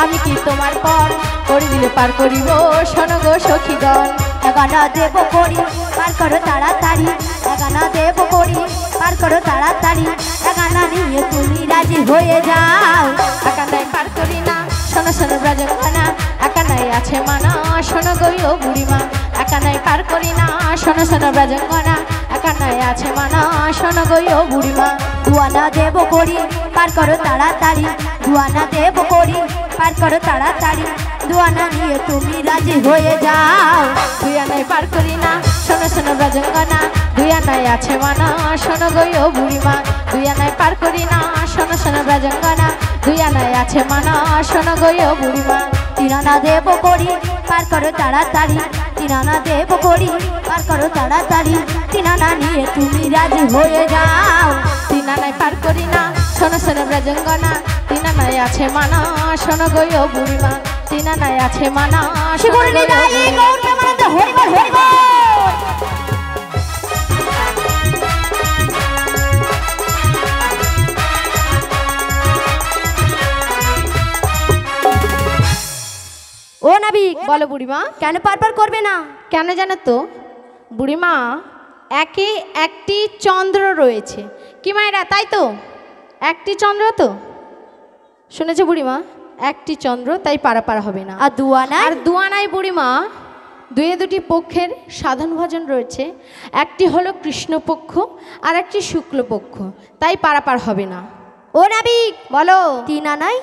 আমি কি তোমার পর করে দিলে পার করিব শোনো গো সখীগণ। এগানা দেব করি পার করো তাড়াতাড়ি, এগানা দেব করি পার করো তাড়াতাড়ি, এগানা নিয়ে তুমি রাজি হয়ে যাও। একানায় পার করি না শোনো শোনো ব্রজঙ্গনা, একানায় আছে মানা শোনো গো বুড়িমা। একানায় পার করি না শোনো শোনো ব্রজঙ্গনা, একানায় আছে মানা শোনো গো বুড়িমা। দুয়ানা দেব করি পার করো তাড়াতাড়ি, দুয়ানা দেব করি পার করো তাড়াতাড়ি, দুয়ানা নিয়ে তুমি রাজি হয়ে যাও। দুই আনায় পার করি না শোনো শোনো ব্রজঙ্গনা, দুই আনায় আছে মানা শোনো গো বুড়িমা। দুই আনায় পার করি না শোনো শোনো ব্রজঙ্গনা, দুই আনায় আছে মানা শোনো গো বুড়িমা। তিনানা দেব করি পার করো তাড়াতাড়ি, তিনানা দেব করি পার করো তাড়াতাড়ি, তিনানা নিয়ে তুমি রাজি হয়ে যাও। তিন আনায় পার করি না শোনো শোনো ব্রজঙ্গনা, তিন আনায় আছে মানা শোনো গো বুড়িমা। তিন আনায় আছে মানা শোনো গো বুড়িমা। ও নাবিক, বলো বুড়িমা। কেন পার পার করবে না? কেন জানো তো বুড়িমা, একে একটি চন্দ্র রয়েছে কি মায়েরা, তাই তো? একটি চন্দ্র তো শুনেছো বুড়িমা, একটি চন্দ্র, তাই পারাপার হবে না। আর দুয়ানা? আর দুয়ানায় বুড়িমা দুয়ে দুটি পক্ষের সাধন ভজন রয়েছে, একটি হলো কৃষ্ণপক্ষ আর একটি শুক্লপক্ষ, তাই পারাপার হবে না। ও নাবিক, বলো। তিনানাই?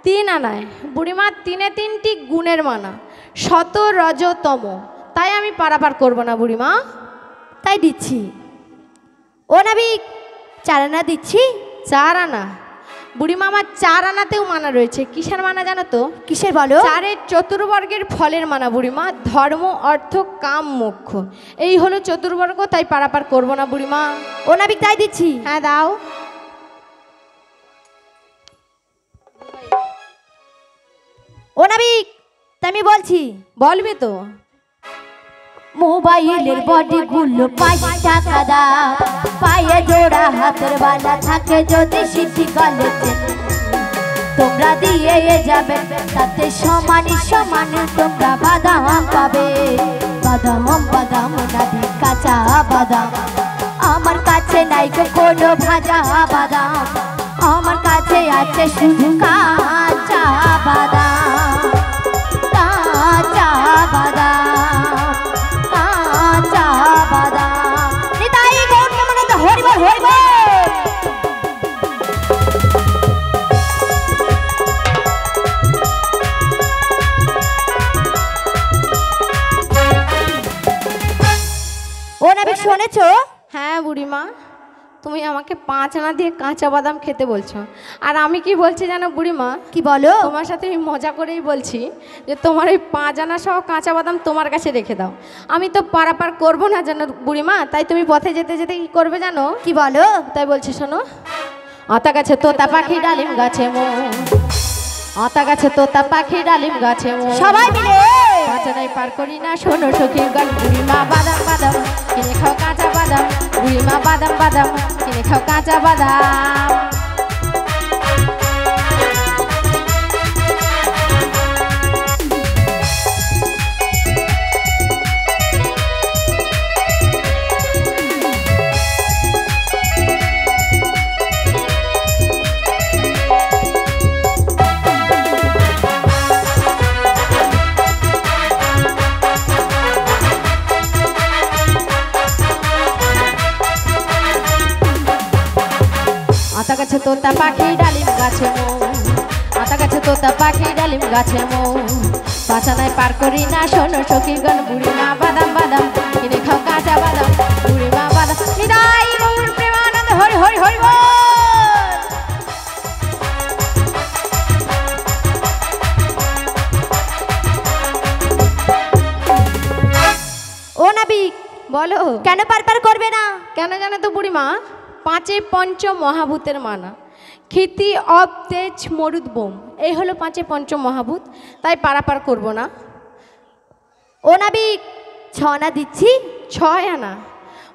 তিন আনায় বুড়িমা তিনে তিনটি গুণের মানা, শত রজতম, তাই আমি পারাপার করব না বুড়িমা। তাই দিচ্ছি। ও নাবিক, চারানা দিচ্ছি। চার আনা বুড়িমা আমার চার আনাতেও মানা রয়েছে। কিসের মানা জানো তো? কিসের বলো? চারের চতুর্বর্গের ফলের মানা বুড়িমা, ধর্ম অর্থ কাম মোক্ষ, এই হলো চতুর্বর্গ, তাই পারাপার করব না বুড়িমা। ও নাবিক, তাই দিচ্ছি। হ্যাঁ দাও। ও নাবিক, তাই আমি বলছি। বলবে তো। মোবাইলের বডি গুলো 5 টাকা দাও, পায়ে জোড়া হাতের বালা থাকে যদি সিটি কলেজে, তোমরা দিয়ে যাবে তাতে সমানই সমান তোমরা বাদাম পাবে। বাদাম বাদাম নাবি কাঁচা বাদাম, আমার কাছে নাই কোনো ভাজা বাদাম, আমার কাছে আছে শুধু কাঁচা বাদাম, কাঁচা বাদাম, কাঁচা বাদাম। নিতাই গৌর প্রেমানন্দ হরি বল হরি বল। ও নাবিক, শুনেছো? হ্যাঁ বুড়িমা, তুমি আমাকে 5 আনা দিয়ে কাঁচা বাদাম খেতে বলছো, আর আমি কি বলছি জানো বুড়িমা? কি বলো? তোমার সাথে আমি মজা করেই বলছি যে তোমার ওই 5 আনা সহ কাঁচা বাদাম তোমার কাছে রেখে দাও, আমি তো পারাপার করবো না জানো বুড়িমা। তাই তুমি পথে যেতে যেতে কি করবে জানো? কি বলো? তাই বলছি শোনো। আতা গাছে তোতা পাখি ডালিম গাছে মো, আতা গাছে তোতা পাখি ডালিম গাছে মো, সবাই মিলে 5 আনায় পার করি না শোনো সখীর গান। বুড়িমা বাদাম বাদাম কিনে খাও কাঁচা বাদাম, বুড়িমা বাদাম বাদাম কিনে খাও কাঁচা বাদাম। গাছে তোতা পাখি ডালিম গাছে মৌ, আতা গাছে তোতা পাখি ডালিম গাছে মৌ, বাঁচানায় পার করি না শোনো সখীগণ, বুড়ি মা বাদাম বাদাম কিনে খাও কাঁচা বাদাম, বুড়ি মা বাদাম নিতাই গৌর প্রেমানন্দ হরি হরি হরি বল। ও নাবিক বলো কেন পার করবে না? কেন জানো তো বুড়িমা, পাঁচে পঞ্চ মহাভূতের মানা, ক্ষিতি অব তেজ মরুদ বোম, এই হলো পাঁচে পঞ্চ মহাভূত, তাই পারাপার করব না। ও নাবিক 6 আনা দিচ্ছি। 6 আনা?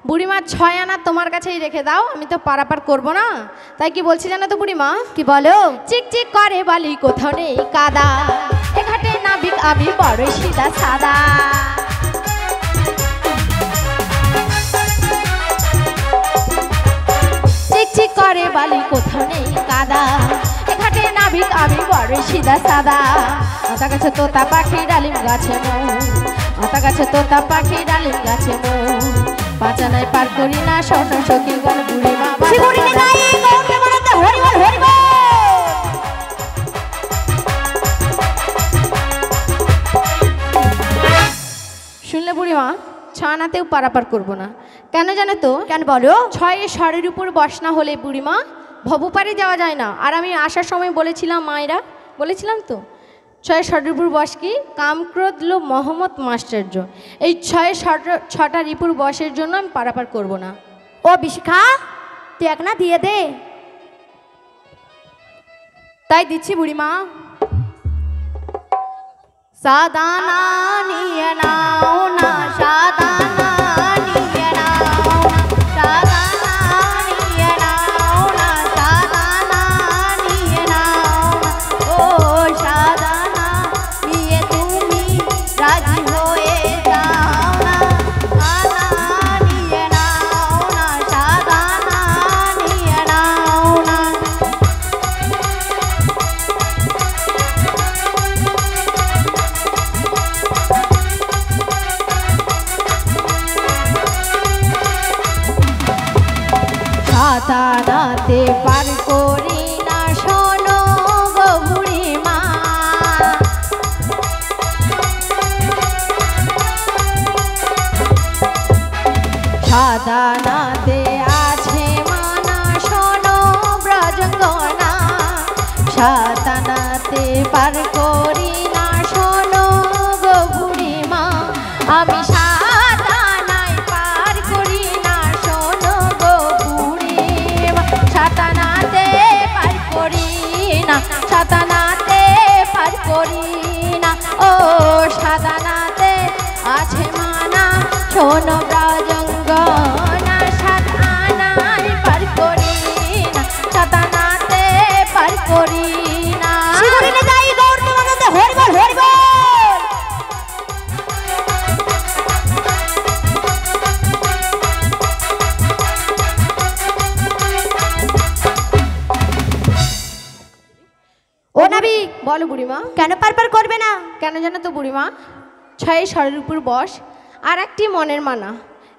বুড়িমা 6 আনা তোমার কাছেই রেখে দাও, আমি তো পারাপার করব না। তাই কি বলছি জানো তো বুড়িমা, কি বলো? চিকচিক করে বালি কোথাও নেই কাদা, এ ঘাটে নাবিক আমি বড় সিধা সাদা। চিকচিক করে বালি কোথাও নেই কাদা, এ ঘাটে নাবিক আমি বড় সিধা সাদা। আতা গাছে তোতা পাখি ডালিম গাছে মৌ, আতা গাছে তোতা পাখি ডালিম গাছে মৌ, বাঁচানায় পার করি না শোনো সখীগণ, বুড়ি মা শিবুরিনে নাই গৌর প্রেমানন্দ হরি বল হরি বল। শুনলে বুড়িমা, 6 আনাতেও পারাপার করব না। কেন জানো তো? কেন বলো? 6 স্বরের উপর বসনা হলে বুড়িমা ভবপারে যাওয়া যায় না। আর আমি আসার সময় বলেছিলাম, মায়েরা বলেছিলাম তো, 6 স্বরের উপর বস কি কাম ক্রোধ লোভ মহম্মদ মাশ্চর্য, এই 6টা রিপুর বসের জন্য আমি পারাপার করব না। ও বিশিখা, তুই এক না দিয়ে দে। তাই দিচ্ছি বুড়িমা। সাদানা নিয়ে নাও না, সাদানা নিয়ে নাও না, সাদানা নিয়ে নাও না, সাদানা নিয়ে নাও না, ও সাদানা নিয়ে তুমি রাজি হয়ে যাও না, সাদানা নিয়ে নাও না, সাদানা নিয়ে নাও না। সাদানাতে পার করি না শোনো গো বুড়িমা, সাদানাতে আছে মানা শোনো ব্রজঙ্গনা, সাদানাতে পার করি না শোনো গো বুড়িমা, আমি সাদানায় পার করি না শোনো গো বুড়িমা, সাদানাতে পার করি না, সাদানাতে পার করি না, ও সাদানাতে আছে মানা শোনো ব্রজঙ্গনা, সাদানায় পার করি না, সাদানাতে পার করি না। শিবুরিনে যাই গৌর প্রেমানন্দ হরি বল হরি বল। ও নাবিক বলো বুড়িমা, কেন পার করবে না? কেন জানো তো বুড়িমা, 6 স্বরের উপর বস আর একটি মনের মানা,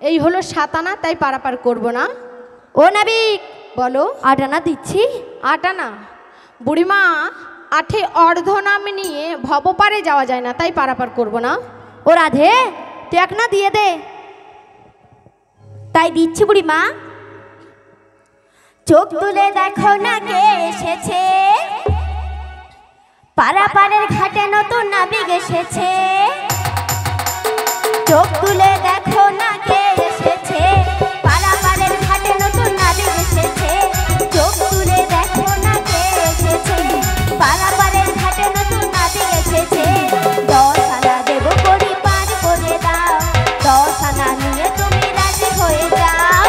এই হলো 7 আনা, তাই পারাপার করব না। ও নাবিক বলো। 8 আনা দিচ্ছি। 8 আনা? বুড়িমা 8 অর্ধ নাম নিয়ে ভবপারে যাওয়া যায় না, তাই পারাপার করব না। ও রাধে, তুই এক না দিয়ে দে। তাই দিচ্ছি বুড়িমা। চোখ তুলে দেখো না কে এসেছে, পারাপারের ঘাটে নতুন নাবিক এসেছে, চোখ তুলে দেখো না কে এসেছে, পারাপারের ঘাটে নতুন নাবিক এসেছে, চোখ তুলে দেখো না কে এসেছে, পারাপারের ঘাটে নতুন নাবিক এসেছে, 10 আনা দেব করি পার করে দাও, 10 আনা নিয়ে তুমি রাজি হয়ে যাও।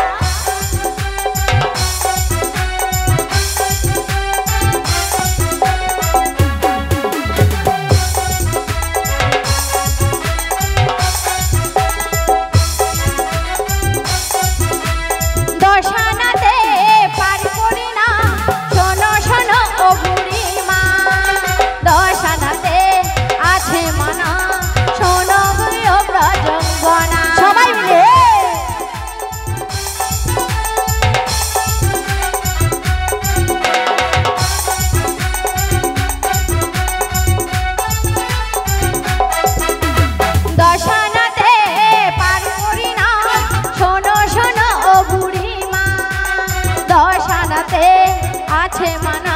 আছে মানা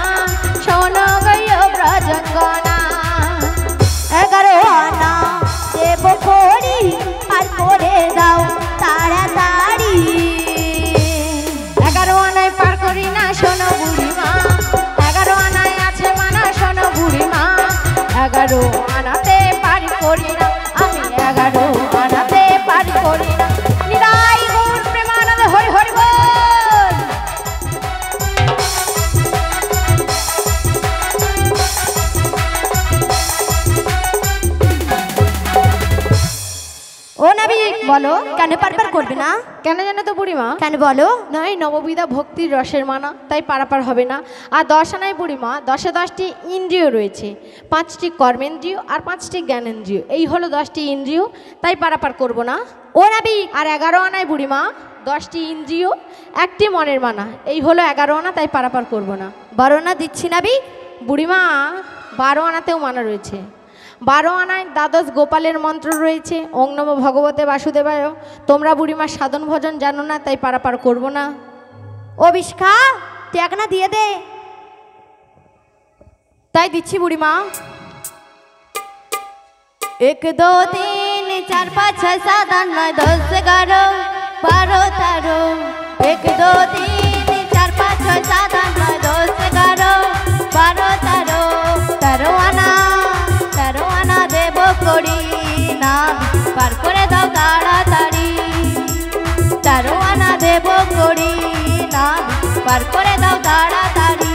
শোনো গো ব্রজঙ্গনা। 11 আনা দেব করি আর করে দাও তাড়াতাড়ি। 11 আনায় পার করি না শোনো বুড়িমা, 11 আনায় আছে মানা শোনো বুড়িমা। 11 আনাতে পার করি না আমি, 11 আনাতে পার করি না। নিতাই গৌর প্রেমানন্দ হরি হরি বল। ও নাবিক বলো কেন পারপার করবে না? কেন জানো তো বুড়িমা? কেন বলো? নয় নববিধা ভক্তির রসের মানা, তাই পারাপার হবে না। আর 10 আনায় বুড়িমা 10-এ 10টি ইন্দ্রিয় রয়েছে, 5টি কর্মেন্দ্রিয় আর 5টি জ্ঞানেন্দ্রিয়, এই হলো 10টি ইন্দ্রিয়, তাই পারাপার করব না। ও নাবিক আর 11 আনায় বুড়িমা 10টি ইন্দ্রিয় 1টি মনের মানা, এই হলো 11 আনা, তাই পারাপার করব না। বর্ণনা দিচ্ছি নাবিক। বুড়িমা 12 আনাতেও মানা রয়েছে। 12 আনায় দ্বাদশ গোপালের মন্ত্র রয়েছে, ওং নমো ভগবতে বাসুদেবায়। তোমরা বুড়িমা সাধন ভজন জানো না, তাই পারাপার করব না। ও বিষ্কা তুই এক না দিয়ে দে। তাই দিচ্ছি বুড়িমা। 1 2 3 4 5 6 7 8 9 10 11 12 13। 1 2 3 4 5 6 7 8 9 10 11 12 13। 13 আনা দেব করি না পার করে দাও তাড়াতাড়ি। 13 আনা দেব করি না পার করে দাও তাড়াতাড়ি।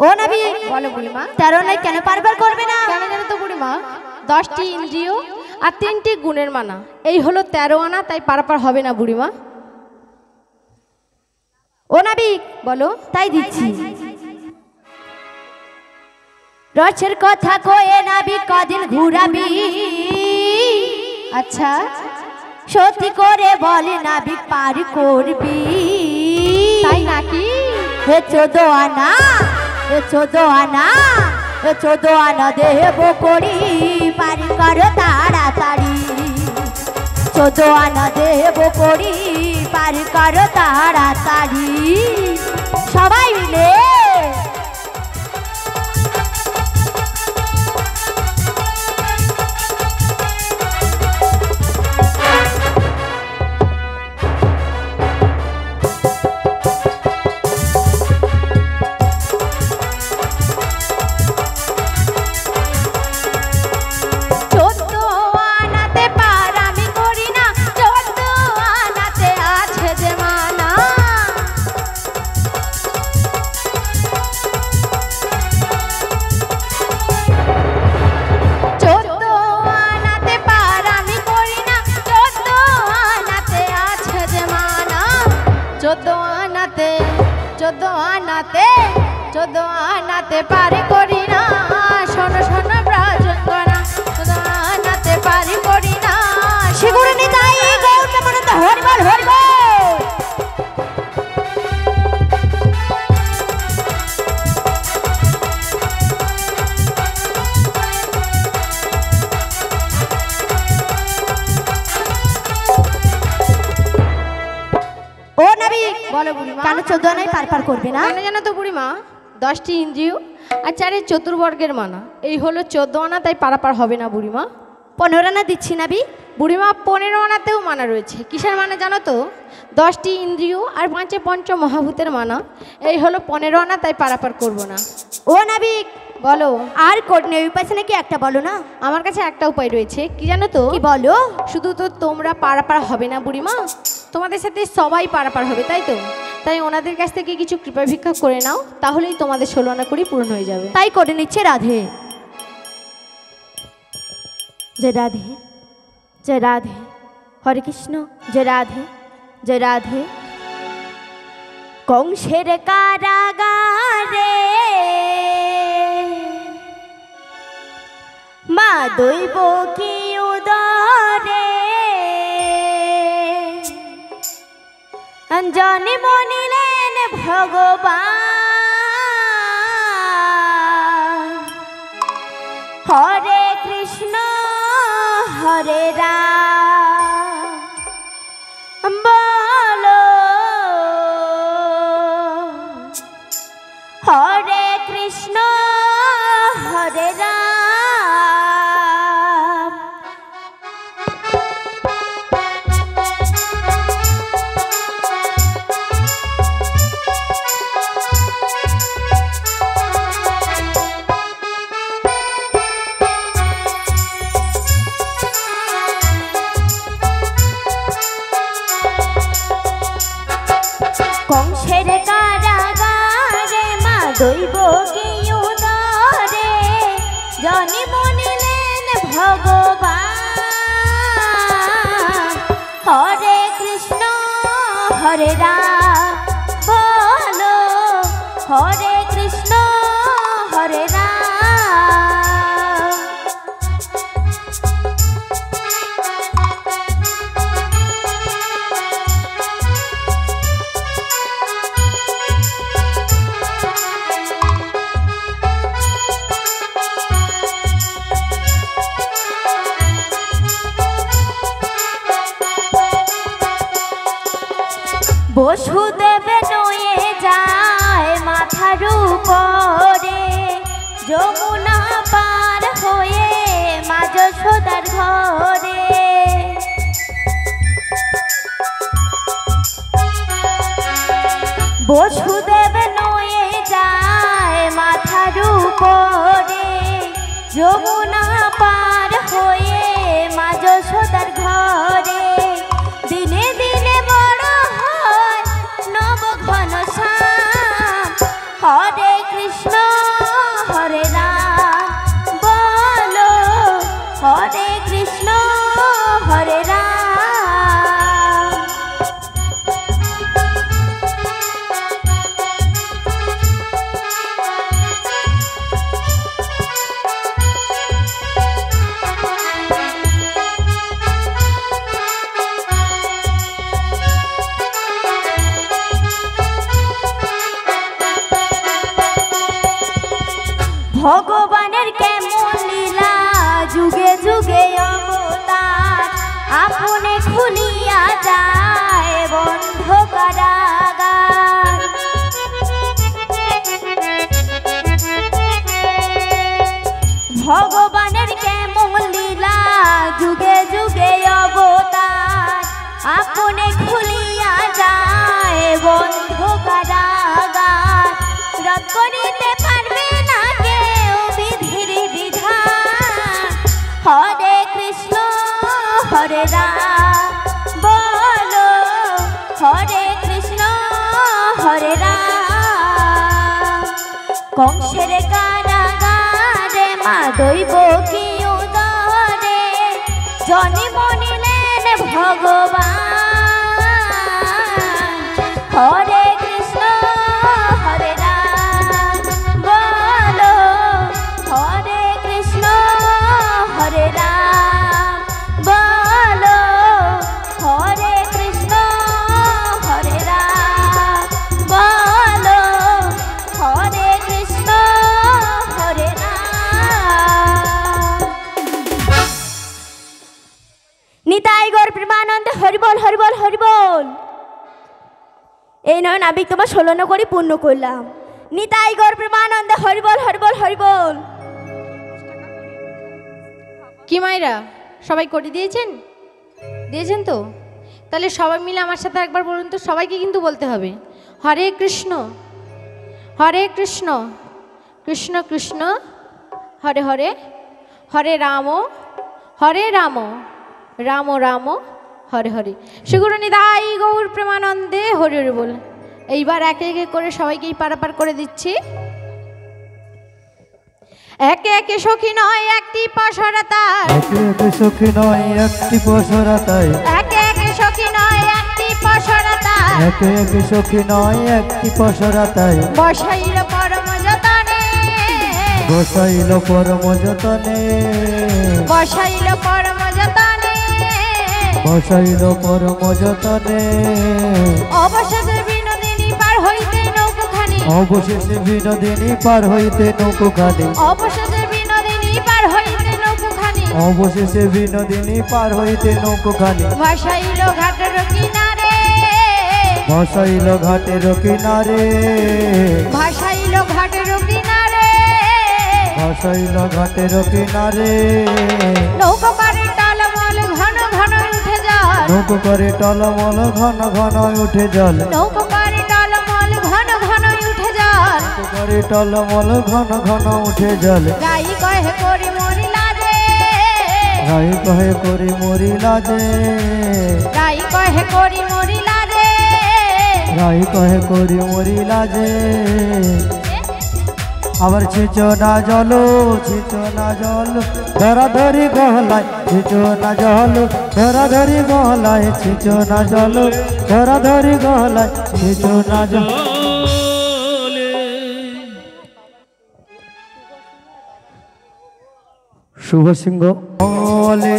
ও নবী বলো বুড়িমা। 13 নাই কেন পারবার করবে না? কেন জানো তো বুড়িমা? 10টি ইন্দ্রিয় আর 3টি গুণের মানা, এই হলো 13 আনা, তাই পারাপার হবে না বুড়িমা। ও নবী বলো। তাই দিচ্ছি। রচের কথা কয়ে নাবি কদিন ঘুরাবি। আচ্ছা সত্যি করে বলে নাবি পার করবি। তাই নাকি? হে 14 আনা, হে 14 আনা, হে 14 আনা দেব করি পার করো তাড়াতাড়ি। 14 আনা দেব করি পার করো তাড়াতাড়ি। সবাই মিলে চোদ্দ আনাতে পারি করি না। শোনো শোনো ব্রজঙ্গনা, 14 আনাতে পারি করি না। শিগুড়ে নিতাই গৌর প্রেমানন্দ হরি বল হরি বল। ও ও নাবিক, বলো বুড়িমা। কেন 14 আনায় পার করবে না? কেন জানো তো বুড়িমা, 10টি ইন্দ্রিয় আর 4 চতুর্বর্গের মানা, এই হলো 14 আনা, তাই পারাপার হবে না বুড়িমা। 15 আনা দিচ্ছি নাবিক। বুড়িমা 15 আনাতেও মানা রয়েছে। কিসের মানে জানো তো? 10টি ইন্দ্রিয় আর 5 পঞ্চ মহাভূতের মানা, এই হলো 15 আনা, তাই পারাপার করব না। ও নাবিক, বলো। আর কোড নেই, উপায় আছে নাকি? একটা বলো না। আমার কাছে একটা উপায় রয়েছে, কি জানো তো? কি বলো? শুধু তো তোমরা পারাপার হবে না বুড়িমা, তোমাদের সাথে সবাই পারাপার হবে, তাই তো? তাই ওনাদের কাছ থেকে কিছু কৃপা ভিক্ষা করে নাও, তাহলেই তোমাদের 16 আনা করেই পূর্ণ হয়ে যাবে। তাই করে নিচ্ছে রাধে। জয় রাধে, জয় রাধে, হরে কৃষ্ণ, জয় রাধে, জয় রাধে। কংসের কারাগারে মা দৈব কি উদরে জনে মনিলেন ভগবান। হরে কৃষ্ণ হরে রাম বলো, হরে কৃষ্ণ হরে রাম। কংসের কারাগারে মা দৈব কি উদরে জনি মনিলেন ভগবান। হরে কৃষ্ণ হরে রাম বলো, হরে কৃষ্ণ হরে রাম। বসুদেব নয়ে যায় মাথার উপরে, যমুনা পার হয়ে মা যশোদার ঘরে। বসুদেব নয়ে যায় মাথার উপরে, যমুনা পার হয়ে মা যশোদার ঘরে। দিনে দিনে বড় হয় নব ঘন শ্যাম। হরে কৃষ্ণ হরে রাম বলো, হরে কৃষ্ণ হরে রাম। ভগবানের কেমন লীলা, যুগে যুগে অবতার, আপনে খুলিয়া যায় বন্ধ কারাগার। ভগবানের কেমন লীলা, যুগে যুগে অবতার, আপনে খুলিয়া যায় বন্ধ কারাগার। রদ করিতে পারবে না কেউ বিধির বিধান। হরে কৃষ্ণ হরে রাম বলো, হরে কৃষ্ণ হরে রাম। কংসের কারাগারে মা দৈব কি উদরে জনি মনিলেন ভগবান। হরে কৃষ্ণ হরে রাম বলো, হরে কৃষ্ণ হরে রাম বলো, হরে কৃষ্ণ হরে রাম বলো, হরে কৃষ্ণ হরে রাম। নিতাই গৌর প্রেমানন্দ হরি বল হরি বল। এই নয় নাবিক তোমার 16 নগরী পূর্ণ করলাম। নিতাই গৌর প্রেমানন্দে হরিবল হরিবল হরিবল। কি মায়েরা সবাই করে দিয়েছেন? দিয়েছেন তো? তাহলে সবাই মিলে আমার সাথে একবার বলুন তো, সবাইকে কিন্তু বলতে হবে হরে কৃষ্ণ হরে কৃষ্ণ কৃষ্ণ কৃষ্ণ হরে হরে, হরে রাম রাম রাম হরে হরে। শ্রীগুরু নিতাই গৌর প্রেমানন্দে হরি হরি বল। এইবার একে একে করে সবাইকেই পারাপার করে দিচ্ছি। একে একে সখী নয় একটি পসরা তার, একে একে সখী নয় একটি পসরা তাই, একে একে সখী নয় একটি পসরা তার, একে একে সখী নয় একটি পসরা তাই, বসাইল পরম যতনে, বসাইল পরম যতনে, বসাইল পরম যতনে, বসাইল পরম যতনে। অবশেষে বিনোদিনী পার হইতে নৌকোখানি, অবশেষে বিনোদিনী পার হইতে নৌকোখানি, অবশেষে বিনোদিনী পার হইতে নৌকোখানি, অবশেষে বিনোদিনী পার হইতে নৌকোখানি, ভাসাইল ঘাটের কিনারে, বসাইল ঘাটের কিনারে, ভাসাইল ঘাটের কিনারে, বসাইল ঘাটের কিনারে। নৌকো পারে টালমল ঘন ঘন উঠে জল, নৌকো করে টলমল ঘন ঘন উঠে জল, নৌকো পারে টালমল ঘন ঘন উঠে জল, নৌকো করে টলমল ঘন ঘন উঠে জল। গাই কহে করি মরিলা রে, রাই কহে করি মরিলা যে, গাই কহে করি মরিলা রে, রাই কহে করি মরিলা যে। আবার ছিচো না জল, ছিচো না জল, ধরা ধরি গহলায়, ছিচো না জল, ধরা ধরি গহলায়, ছিচো না জল, ধরা ধরি গহলায়, ছিচো না জল। শুভ সিংহ বলে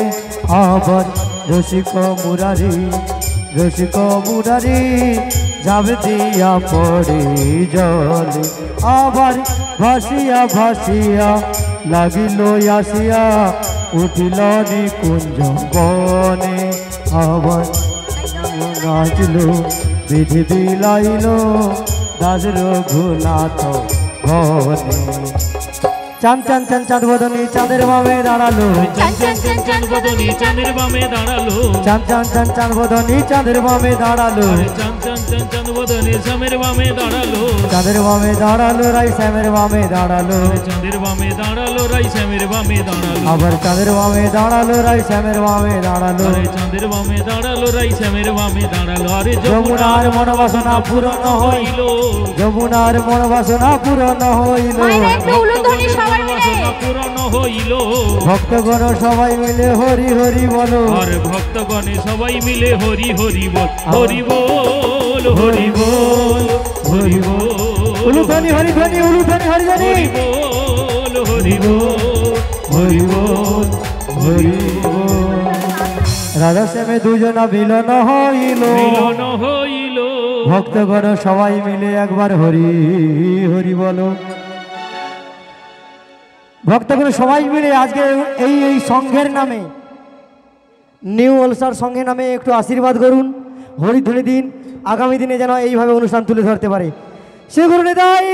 আবার রসিক মুরারি, রসিক মুরারি যাবে দিয়া পড়ে জলে, আবার ভাসিয়া ভাসিয়া লাগিল আসিয়া, উঠিল নিকুঞ্জ বনে, আবার নাচল বিধি বিলাইল দাস রঘুনাথ ঘনে। চাঁদ চাঁদ চাঁদ চাঁদ বদনি চাঁদের বামে দাঁড়ালো, চাঁদ চাঁদ চাঁদ চাঁদ বদনি চাঁদের বামে দাঁড়ালো, চাঁদ চাঁদ চাঁদ চাঁদ বদনি চাঁদের বামে দাঁড়ালো, চাঁদ চাঁদ চাঁদ চাঁদ বদনি শ্যামের বামে দাঁড়ালো, চাঁদের বামে দাঁড়ালো রাই শ্যামের বামে দাঁড়ালো, চাঁদের বামে দাঁড়ালো রাই শ্যামের বামে দাঁড়ালো, আবার চাঁদের বামে দাঁড়ালো রাই শ্যামের বামে দাঁড়ালো। আরে চাঁদের বামে দাঁড়ালো রাই শ্যামের বামে দাঁড়ালো, আরে যমুনার মনোবাসনা পূরণ হইল, যমুনার মনোবাসনা পূরণ হইল, মায়েরা একটু উলুধ্বনি সবাই মিলে, পূরণ হইল। ভক্তগণ সবাই মিলে হরি হরি বলো, আর ভক্তগণে সবাই মিলে হরি হরি বল, হরি বল হরি বল হরি বল, উলুধ্বনি হরিধ্বনি উলুধ্বনি হরিধ্বনি, হরি বল হরি বল হরি বল হরি বল। রাধা শ্যামে দুজনা মিলন হইল, মিলন হইল। ভক্তগণ সবাই মিলে একবার হরি হরি বলো। ভক্তগণ সবাই মিলে আজকে এই এই সংঘের নামে, নিউ অলসার সংঘের নামে একটু আশীর্বাদ করুন, হরিধ্বনি দিন, আগামী দিনে যেন এইভাবে অনুষ্ঠান তুলে ধরতে পারে। শ্রী গুরু নিতাই।